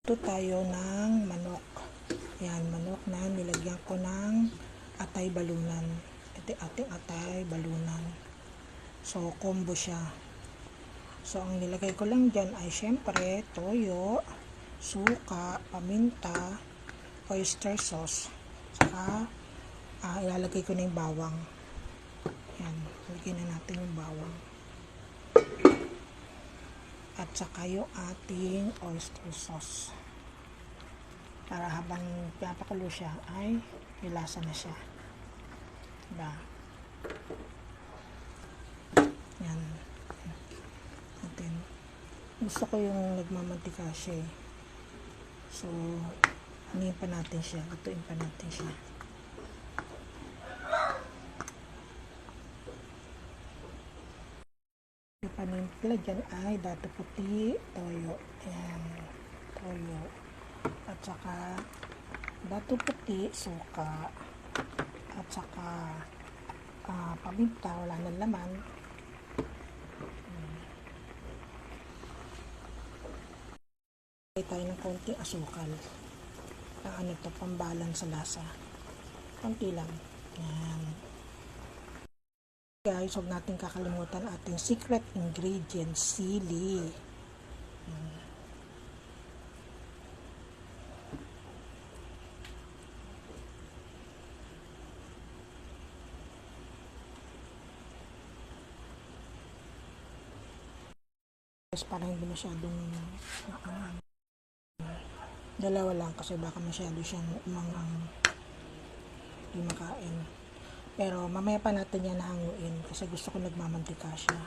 Ito tayo ng manok. Yan, manok na nilagyan ko ng atay balunan. Ito ating atay balunan. So, combo siya. So, ang nilagay ko lang dyan ay syempre toyo, suka, paminta, oyster sauce. Saka, ilalagay ko na yung bawang. Yan, lagyan na natin yung bawang. At saka yung ating oyster sauce. Para habang pinapakulo siya ay may lasa na siya. Diba? Yan. Natin. Gusto ko yung nagmamantika siya eh. So, hangin pa natin siya. Lutuin pa natin siya. Yung panimpla dyan ay dato puti, toyo. Ayan. Toyo. At saka dato puti, suka. At saka paminta, wala ng laman. Tayo ng konting asukal. Ano to, pambalance sa lasa. Konti lang. Yan. Guys, huwag natin kakalimutan ating secret ingredient, sili. Parang hindi masyadong dalawa lang kasi baka masyado siyang hindi makain. Pero mamaya pa natin yan hanguin kasi gusto ko nagmamantika siya.